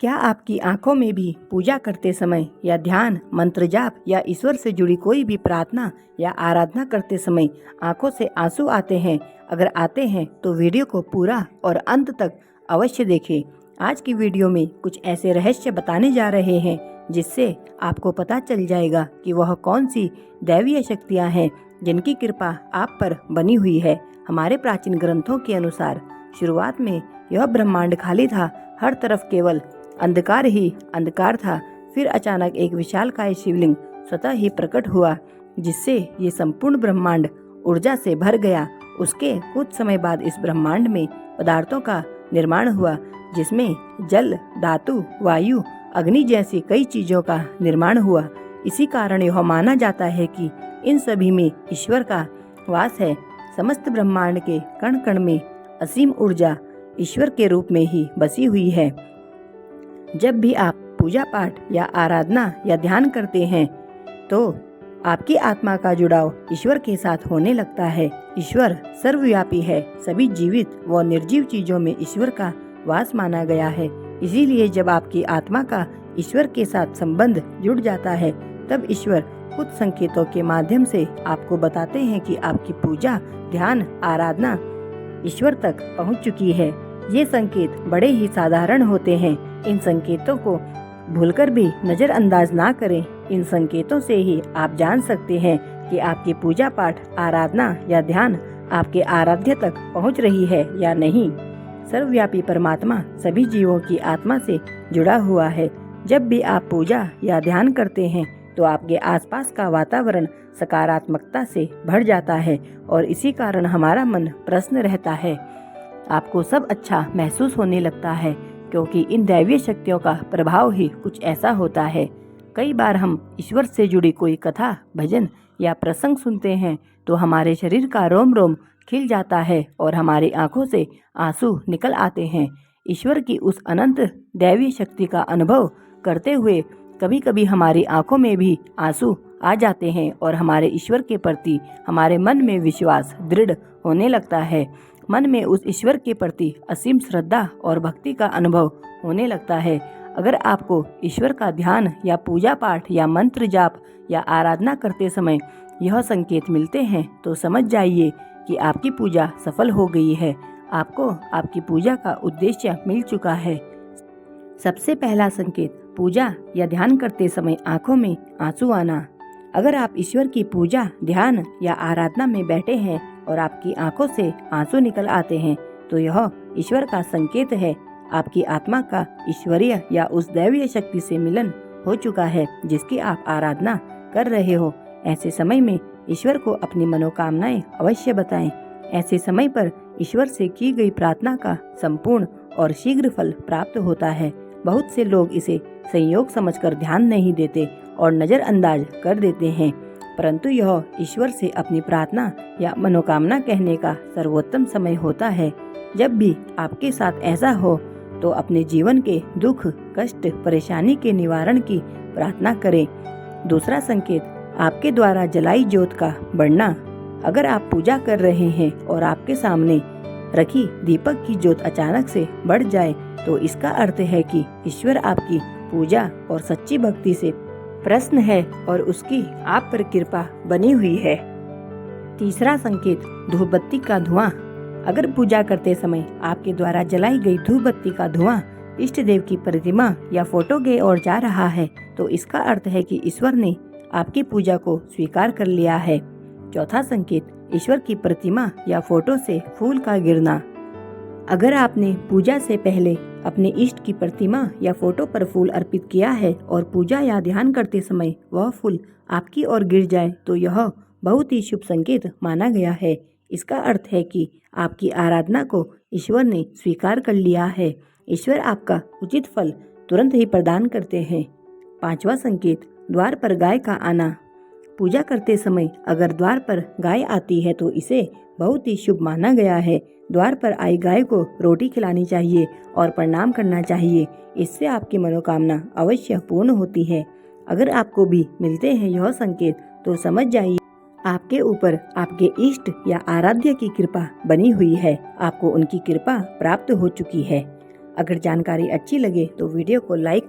क्या आपकी आंखों में भी पूजा करते समय या ध्यान, मंत्र जाप या ईश्वर से जुड़ी कोई भी प्रार्थना या आराधना करते समय आंखों से आंसू आते हैं? अगर आते हैं तो वीडियो को पूरा और अंत तक अवश्य देखें। आज की वीडियो में कुछ ऐसे रहस्य बताने जा रहे हैं जिससे आपको पता चल जाएगा कि वह कौन सी दैवीय शक्तियाँ हैं जिनकी कृपा आप पर बनी हुई है। हमारे प्राचीन ग्रंथों के अनुसार शुरुआत में यह ब्रह्मांड खाली था, हर तरफ केवल अंधकार ही अंधकार था। फिर अचानक एक विशालकाय शिवलिंग स्वतः ही प्रकट हुआ जिससे ये संपूर्ण ब्रह्मांड ऊर्जा से भर गया। उसके कुछ समय बाद इस ब्रह्मांड में पदार्थों का निर्माण हुआ जिसमें जल, धातु, वायु, अग्नि जैसी कई चीजों का निर्माण हुआ। इसी कारण यह माना जाता है कि इन सभी में ईश्वर का वास है। समस्त ब्रह्मांड के कण कण में असीम ऊर्जा ईश्वर के रूप में ही बसी हुई है। जब भी आप पूजा पाठ या आराधना या ध्यान करते हैं तो आपकी आत्मा का जुड़ाव ईश्वर के साथ होने लगता है। ईश्वर सर्वव्यापी है। सभी जीवित व निर्जीव चीजों में ईश्वर का वास माना गया है। इसीलिए जब आपकी आत्मा का ईश्वर के साथ संबंध जुड़ जाता है तब ईश्वर कुछ संकेतों के माध्यम से आपको बताते हैं कि आपकी पूजा, ध्यान, आराधना ईश्वर तक पहुंच चुकी है। ये संकेत बड़े ही साधारण होते हैं। इन संकेतों को भूलकर भी नजरअंदाज ना करें। इन संकेतों से ही आप जान सकते हैं कि आपकी पूजा पाठ, आराधना या ध्यान आपके आराध्य तक पहुंच रही है या नहीं। सर्वव्यापी परमात्मा सभी जीवों की आत्मा से जुड़ा हुआ है। जब भी आप पूजा या ध्यान करते हैं तो आपके आसपास का वातावरण सकारात्मकता से भर जाता है और इसी कारण हमारा मन प्रसन्न रहता है। आपको सब अच्छा महसूस होने लगता है क्योंकि इन दैवीय शक्तियों का प्रभाव ही कुछ ऐसा होता है। कई बार हम ईश्वर से जुड़ी कोई कथा, भजन या प्रसंग सुनते हैं तो हमारे शरीर का रोम रोम खिल जाता है और हमारी आंखों से आंसू निकल आते हैं। ईश्वर की उस अनंत दैवीय शक्ति का अनुभव करते हुए कभी कभी हमारी आंखों में भी आंसू आ जाते हैं और हमारे ईश्वर के प्रति हमारे मन में विश्वास दृढ़ होने लगता है। मन में उस ईश्वर के प्रति असीम श्रद्धा और भक्ति का अनुभव होने लगता है। अगर आपको ईश्वर का ध्यान या पूजा पाठ या मंत्र जाप या आराधना करते समय यह संकेत मिलते हैं तो समझ जाइए कि आपकी पूजा सफल हो गई है। आपको आपकी पूजा का उद्देश्य मिल चुका है। सबसे पहला संकेत, पूजा या ध्यान करते समय आंखों में आंसू आना। अगर आप ईश्वर की पूजा, ध्यान या आराधना में बैठे हैं और आपकी आंखों से आंसू निकल आते हैं तो यह ईश्वर का संकेत है। आपकी आत्मा का ईश्वरीय या उस दैवीय शक्ति से मिलन हो चुका है जिसकी आप आराधना कर रहे हो। ऐसे समय में ईश्वर को अपनी मनोकामनाएं अवश्य बताएं। ऐसे समय पर ईश्वर से की गई प्रार्थना का संपूर्ण और शीघ्र फल प्राप्त होता है। बहुत से लोग इसे संयोग समझकर ध्यान नहीं देते और नजरअंदाज कर देते हैं, परंतु यह ईश्वर से अपनी प्रार्थना या मनोकामना कहने का सर्वोत्तम समय होता है। जब भी आपके साथ ऐसा हो तो अपने जीवन के दुख, कष्ट, परेशानी के निवारण की प्रार्थना करें। दूसरा संकेत, आपके द्वारा जलाई ज्योत का बढ़ना। अगर आप पूजा कर रहे हैं और आपके सामने रखी दीपक की ज्योत अचानक से बढ़ जाए तो इसका अर्थ है कि ईश्वर आपकी पूजा और सच्ची भक्ति से प्रसन्न है और उसकी आप पर कृपा बनी हुई है। तीसरा संकेत, धूप बत्ती का धुआं। अगर पूजा करते समय आपके द्वारा जलाई गई धूप बत्ती का धुआं इष्ट देव की प्रतिमा या फोटो की ओर जा रहा है तो इसका अर्थ है कि ईश्वर ने आपकी पूजा को स्वीकार कर लिया है। चौथा संकेत, ईश्वर की प्रतिमा या फोटो से फूल का गिरना। अगर आपने पूजा से पहले अपने इष्ट की प्रतिमा या फोटो पर फूल अर्पित किया है और पूजा या ध्यान करते समय वह फूल आपकी ओर गिर जाए तो यह बहुत ही शुभ संकेत माना गया है। इसका अर्थ है कि आपकी आराधना को ईश्वर ने स्वीकार कर लिया है। ईश्वर आपका उचित फल तुरंत ही प्रदान करते हैं। पांचवा संकेत, द्वार पर गाय का आना। पूजा करते समय अगर द्वार पर गाय आती है तो इसे बहुत ही शुभ माना गया है। द्वार पर आई गाय को रोटी खिलानी चाहिए और प्रणाम करना चाहिए। इससे आपकी मनोकामना अवश्य पूर्ण होती है। अगर आपको भी मिलते हैं यह संकेत तो समझ जाइए आपके ऊपर आपके इष्ट या आराध्य की कृपा बनी हुई है। आपको उनकी कृपा प्राप्त हो चुकी है। अगर जानकारी अच्छी लगे तो वीडियो को लाइक